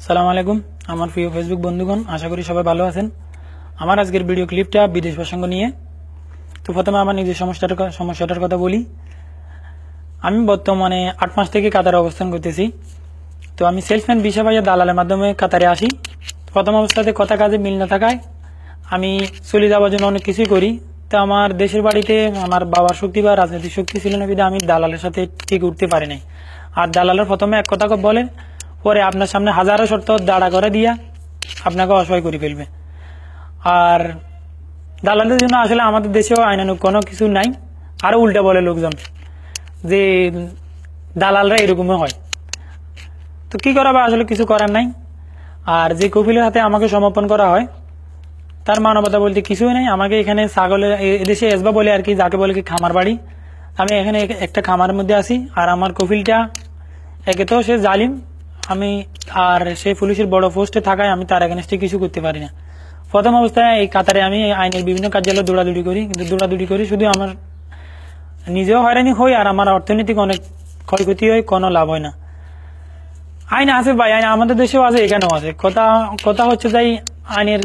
সালাম আলাইকুম আমার প্রিয় ফেসবুক বন্ধুগণ, আশা করি সবাই ভালো আছেন। আমার আজকের ভিডিও ক্লিপটা বিদেশ প্রসঙ্গ নিয়ে। তো প্রথমে আমার নিজের সমস্যাটার কথা বলি। আমি বর্তমানে 8 মাস থেকে কাতারে অবস্থান করতেছি। তো আমি সেলসম্যান ভিসা পাইয়া দালালের মাধ্যমে কাতারে আসি। প্রথম অবস্থাতে কথা কাজে মিল না থাকায় আমি চলে যাওয়ার জন্য অনেক কিছুই করি। তো আমার দেশের বাড়িতে আমার বাবার শক্তি বা রাজনৈতিক শক্তি ছিল না, বিধে আমি দালালের সাথে ঠিক উঠতে পারি নাই। আর দালালের প্রথমে এক কথা বলে, পরে আপনার সামনে হাজারো শর্ত দাঁড়া করে দিয়া আপনাকে অসহায় করে ফেলবে। আর দালালদের জন্য আসলে আমাদের দেশেও আইনানুগ কোনো কিছু নাই। আরো উল্টা বলে লোকজন যে দালালরা এরকমই হয়। তো কি করা বা আসলে কিছু করার নাই। আর যে কপিলের হাতে আমাকে সমর্পণ করা হয় তার মানবতা বলতে কিছুই নেই। আমাকে এখানে ছাগলের এদেশে এসবা বলে আর কি, যাকে বলে কি খামার বাড়ি। আমি এখানে একটা খামারের মধ্যে আছি। আর আমার কপিলটা একে তো সে জালিম, আমি আর সে পুলিশের বড় পোস্টে থাকায় আমি তার এগেনস্টে কিছু করতে পারি না। প্রথম অবস্থায় এই কাতারে আমি আইনের বিভিন্ন কার্যালয়ে দৌড়াদৌড়ি করি, কিন্তু দৌড়াদৌড়ি করি শুধু আমার নিজেও হয়রানি হই আর আমার অর্থনৈতিক অনেক ক্ষয়ক্ষতি হয়, কোনো লাভ হয় না। আইন আছে ভাই, আইন আমাদের দেশেও আছে, এখানেও আছে। কথা হচ্ছে যাই আইনের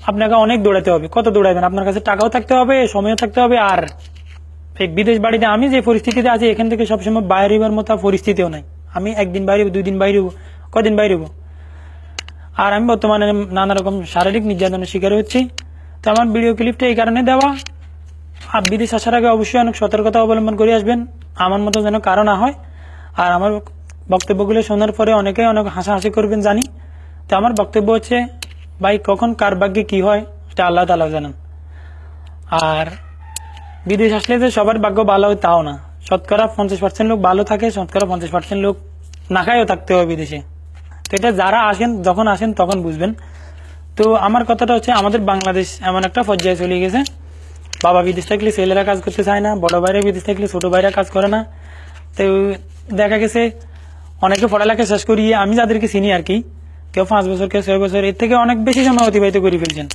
আপনাকে অনেক দৌড়াতে হবে। কত দৌড়াবেন? আপনার কাছে টাকাও থাকতে হবে, সময়ও থাকতে হবে। আর এই বিদেশ বাড়িতে আমি যে পরিস্থিতিতে আছি, এখান থেকে সবসময় বাইরে হইবার মতো পরিস্থিতিও নাই। আমি একদিন বাইরে, 2 দিন বাইরে, কদিন বাইরে। আর আমি বর্তমানে নানা রকম শারীরিক নির্যাতনের শিকার হচ্ছি। তো আমার ভিডিও ক্লিপটা এই কারণে দেওয়া। আর বিদেশ আসার আগে অবশ্যই অনেক সতর্কতা অবলম্বন করে আসবেন, আমার মতো যেন কারো না হয়। আর আমার বক্তব্যগুলো শোনার পরে অনেকে অনেক হাসাহাসি করবেন জানি। তো আমার বক্তব্য হচ্ছে, ভাই কখন কার ভাগ্যে কি হয় সেটা আল্লাহ তাআলা জানেন। আর বিদেশ আসলে যে সবার ভাগ্য ভালো হয় তাও না। শতকরা 50% লোক ভালো থাকে, শতকরা 50% লোক না খায়ও থাকতে হবে বিদেশে। তো এটা যারা যখন আসেন তখন বুঝবেন। তো আমার কথাটা হচ্ছে, আমাদের বাংলাদেশ এমন একটা পর্যায়ে চলে গেছে, বাবা বিদেশ থাকলে ছেলেরা কাজ করতে চায় না, বড় ভাইরা বিদেশ থাকলে ছোট ভাইরা কাজ করে না। তো দেখা গেছে অনেকে পড়ালেখা শেষ করিয়ে, আমি যাদেরকে চিনি আর কি, কেউ 5 বছর, কেউ 6 বছর, এর থেকে অনেক বেশি সময় অতিবাহিত করে ফেলছেন।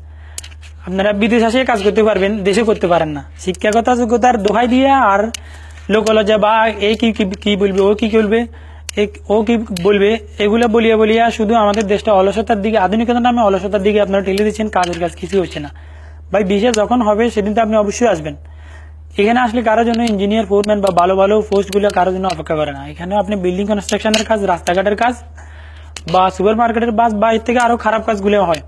আপনারা বিদেশ আসে কাজ করতে পারবেন, দেশে করতে পারেন না। শিক্ষাগত যোগ্যতার দোহাই দিয়ে আর লোকলজ্জা বা এই কি বলবে, ও কি বলবে, ও কি বলবে, এগুলো বলিয়া শুধু আমাদের দেশটা অলসতার দিকে, আধুনিকতার নামে অলসতার দিকে আপনারা ঠেলে দিচ্ছেন। কাজের কাজ কিছু হচ্ছে না ভাই। বিশেষ যখন হবে সেদিন তো আপনি অবশ্যই আসবেন। এখানে আসলে কারোর জন্য ইঞ্জিনিয়ার, ফোরম্যান বা ভালো ভালো পোস্ট গুলো কারোর জন্য অপেক্ষা করে না। এখানে আপনি বিল্ডিং কনস্ট্রাকশনের কাজ, রাস্তাঘাটের কাজ বা সুপার মার্কেটের কাজ বা এর থেকে আরো খারাপ কাজগুলো হয়।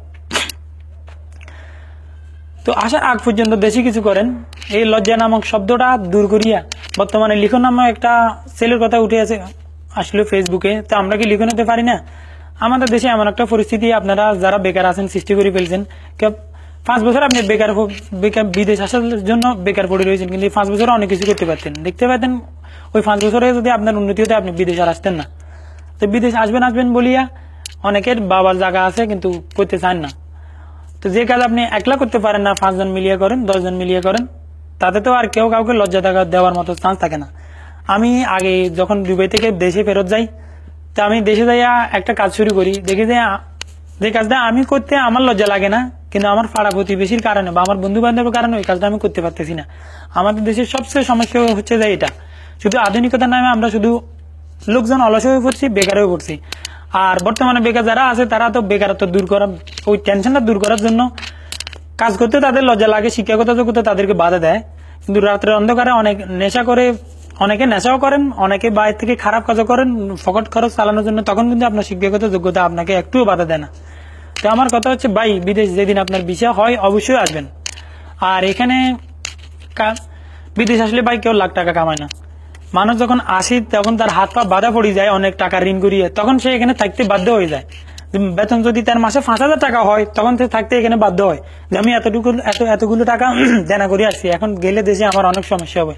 তো আসার আগ পর্যন্ত দেশে কিছু করেন। এই লজ্জা নামক শব্দটা দূর করিয়া, বর্তমানে লিখন নামক একটা ছেলের কথা উঠে আসলে ফেসবুকে। তো আমরা কি লিখন হতে পারি না? আমাদের দেশে এমন একটা পরিস্থিতি, আপনারা যারা বেকার আছেন সৃষ্টি করে ফেলছেন। 5 বছর আপনি বেকার বিদেশ আসার জন্য বেকার পড়ে রয়েছেন, কিন্তু 5 বছরে অনেক কিছু করতে পারতেন, দেখতে পারতেন। ওই 5 বছরে যদি আপনার উন্নতি হতে, আপনি বিদেশ আর আসতেন না। তো বিদেশ আসবেন বলিয়া অনেকের বাবার জায়গা আছে কিন্তু করতে চান না। তো যে কাজ আপনি একলা করতে পারেন না, 5 জন মিলিয়ে করেন, 10 জন মিলিয়ে করেন, তাতে তো আর কেউ কাউকে লজ্জা দেওয়ার মতো চান্স থাকে না। আমি আগে যখন দুবাই থেকে দেশে ফেরত যাই, তো আমি দেশে যাইয়া একটা কাজ শুরু করি, দেখি যে কাজটা আমি করতে আমার লজ্জা লাগে না, কিন্তু আমার পাড়া প্রতিবেশীর কারণে বা আমার বন্ধু বান্ধবের কারণে ওই কাজটা আমি করতে পারতেছি না। আমাদের দেশের সবচেয়ে সমস্যা হচ্ছে যে এটা শুধু আধুনিকতার নামে আমরা শুধু লোকজন অলস হয়ে পড়ছি, বেকার হয়ে পড়ছি। আর বর্তমানে বেকার যারা আছে তারা তো বেকারত্ব দূর করার, ওই টেনশনটা দূর করার জন্য কাজ করতে তাদের লজ্জা লাগে, শিক্ষাগত যোগ্যতা তাদেরকে বাধা দেয়। কিন্তু রাত্রে অন্ধকারে অনেক নেশা করে, অনেকে নেশাও করেন, অনেকে বাইরে থেকে খারাপ কাজও করেন ফকট খরচ চালানোর জন্য, তখন কিন্তু আপনার শিক্ষাগত যোগ্যতা আপনাকে একটুও বাধা দেয় না। তো আমার কথা হচ্ছে, ভাই বিদেশ যেদিন আপনার ভিসা হয় অবশ্যই আসবেন। আর এখানে বিদেশ আসলে ভাই কেউ লাখ টাকা কামায় না। মানুষ যখন আসে তখন তার হাত পা বাধা পড়ে যায় অনেক টাকা ঋণ করিয়ে, তখন সে এখানে থাকতে বাধ্য হয়ে যায়। বেতন যদি তার মাসে 5,000 টাকা হয়, তখন সে থাকতে এখানে বাধ্য হয় যে আমি এতগুলো টাকা দেনা করে আসছি, এখন গেলে দেশে আমার অনেক সমস্যা হবে।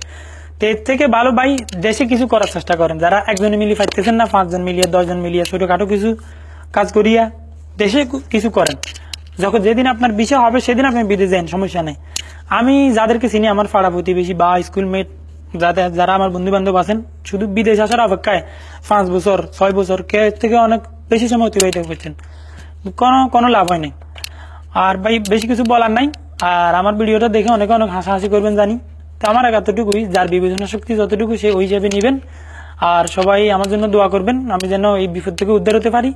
তো এর থেকে ভালো ভাই দেশে কিছু করার চেষ্টা করেন। যারা একজনে মিলিয়ে পাইতেছেন না, 5 জন মিলিয়ে, 10 জন মিলিয়ে ছোটখাটো কিছু কাজ করিয়া দেশে কিছু করেন। যখন যেদিন আপনার বিষয় হবে সেদিন আপনি বিদেশ যান, সমস্যা নেই। আমি যাদেরকে চিনি, আমার পাড়া প্রতিবেশী বা স্কুলমেট, যারা আমার বন্ধু বান্ধব আছেন, শুধু বিদেশ আসার অপেক্ষায় 5 বছর 6 বছর থেকে অনেক বেশি সময় অতিবাহিত করছেন, কোনো লাভ হয় নাই। আর ভাই বেশি কিছু বলার নাই। আর আমার ভিডিওটা দেখে অনেকে অনেক হাসাহাসি করবেন জানি। তো আমার এতটুকুই, যার বিবেচনা শক্তি যতটুকু সে ওই হিসাবে নিবেন। আর সবাই আমার জন্য দোয়া করবেন, আমি যেন এই বিপদ থেকে উদ্ধার হতে পারি।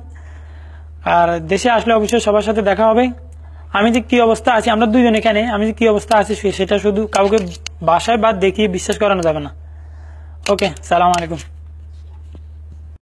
আর দেশে আসলে অবশ্যই সবার সাথে দেখা হবে। আমি যে কি অবস্থা আছি, আমরা দুইজন এখানে, আমি যে কি অবস্থা আছি সেটা শুধু কাউকে বাসায় বাদ দেখিয়ে বিশ্বাস করানো যাবে না। ওকে, সালাম আলাইকুম।